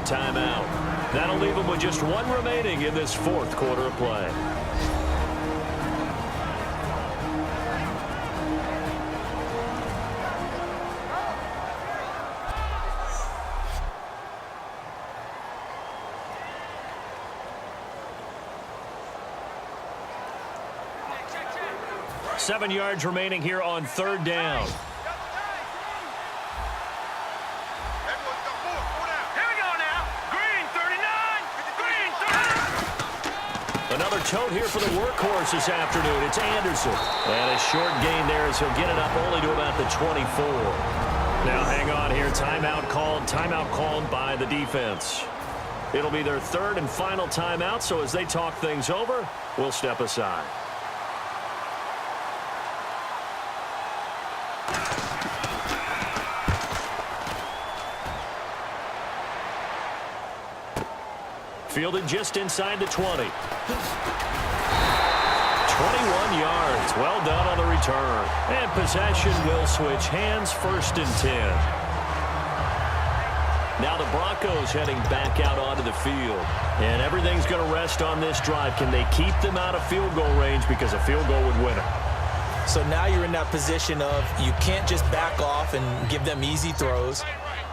timeout. That'll leave them with just one remaining in this fourth quarter of play. Seven yards remaining here on third down. Another tote here for the workhorse this afternoon. It's Anderson. And a short gain there as he'll get it up only to about the 24. Now hang on here. Timeout called by the defense. It'll be their third and final timeout, so as they talk things over, we'll step aside. Fielded just inside the 20. 21 yards. Well done on the return. And possession will switch hands, first and 10. Now the Broncos heading back out onto the field. And everything's going to rest on this drive. Can they keep them out of field goal range? Because a field goal would win it. So now you're in that position of you can't just back off and give them easy throws.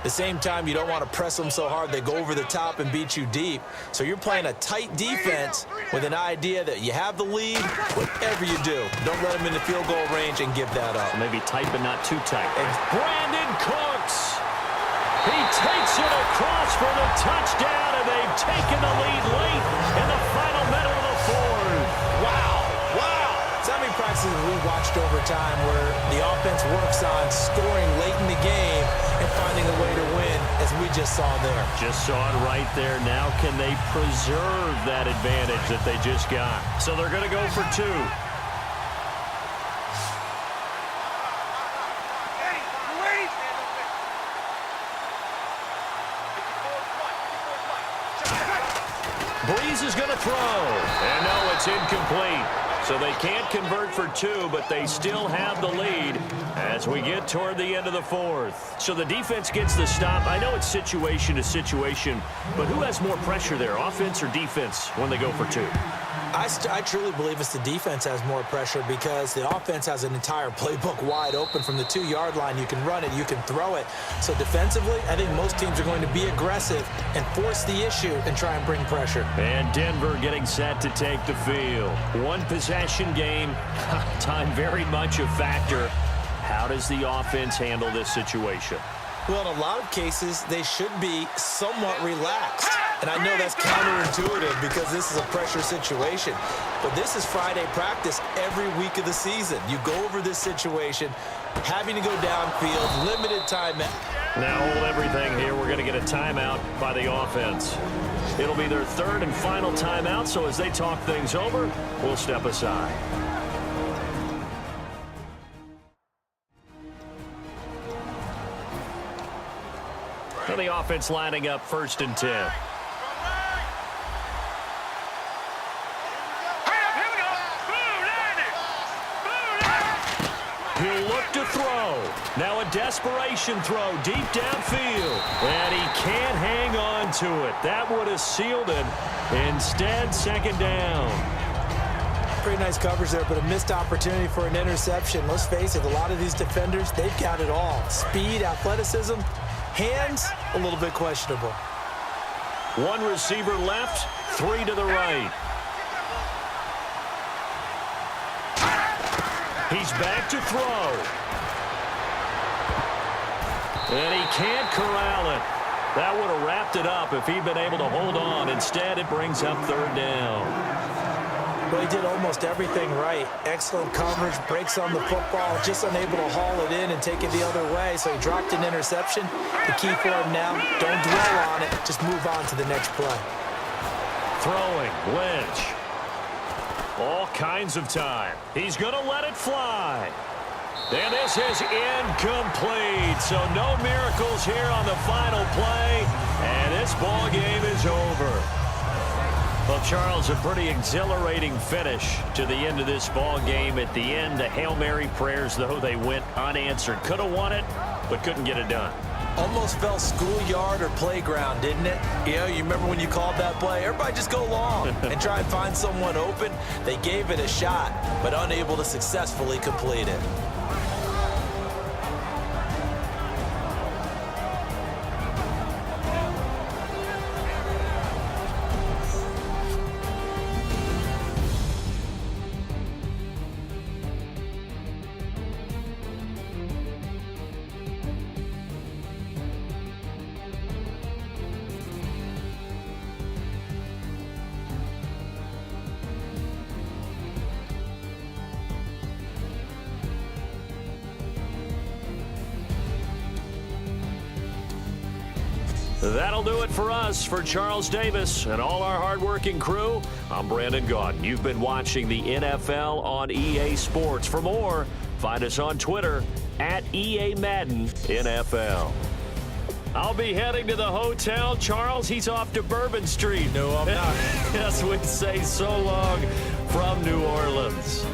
At the same time, you don't want to press them so hard they go over the top and beat you deep. So you're playing a tight defense with an idea that you have the lead. Whatever you do, don't let them in the field goal range and give that up. Maybe tight, but not too tight. It's Brandon Cooks. He takes it across for the touchdown, and they've taken the lead late in the final minute of the fourth. Wow. So many practices we watched over time where the offense works on scoring late in the game and finding a way to win, as we just saw there. Just saw it right there. Now can they preserve that advantage that they just got? So they're going to go for two. Breeze is going to throw. And no, it's incomplete. So they can't convert for two, but they still have the lead as we get toward the end of the fourth. So the defense gets the stop. I know it's situation to situation, but who has more pressure there, offense or defense, when they go for two? I truly believe it's the defense has more pressure because the offense has an entire playbook wide open from the 2-yard line. You can run it, you can throw it. So defensively, I think most teams are going to be aggressive and force the issue and try and bring pressure. And Denver getting set to take the field. One possession game, time very much a factor. How does the offense handle this situation? Well, in a lot of cases, they should be somewhat relaxed. And I know that's counterintuitive because this is a pressure situation. But this is Friday practice every week of the season. You go over this situation, having to go downfield, limited time. Now hold everything here. We're going to get a timeout by the offense. It'll be their third and final timeout, so as they talk things over, we'll step aside. So the offense lining up first and 10. He'll look to throw. Now a desperation throw deep downfield. And he can't hang on to it. That would have sealed it. Instead, second down. Pretty nice coverage there, but a missed opportunity for an interception. Let's face it, a lot of these defenders, they've got it all. Speed, athleticism, hands, a little bit questionable. One receiver left, three to the right. He's back to throw. And he can't corral it. That would have wrapped it up if he'd been able to hold on. Instead, it brings up third down. Well, he did almost everything right. Excellent coverage, breaks on the football, just unable to haul it in and take it the other way. So he dropped an interception. The key for him now, don't dwell on it. Just move on to the next play. Throwing, Lynch. All kinds of time. He's going to let it fly. And this is incomplete. So no miracles here on the final play. And this ball game is over. Well, Charles, a pretty exhilarating finish to the end of this ball game. At the end, the Hail Mary prayers, though, they went unanswered. Could have won it, but couldn't get it done. Almost felt schoolyard or playground, didn't it? You know, you remember when you called that play? Everybody just go long and try and find someone open. They gave it a shot, but unable to successfully complete it. That'll do it for us. For Charles Davis and all our hardworking crew, I'm Brandon Gaudin. You've been watching the NFL on EA Sports. For more, find us on Twitter at EA Madden NFL. I'll be heading to the hotel. Charles, he's off to Bourbon Street. No, I'm not. Yes, we say so long from New Orleans.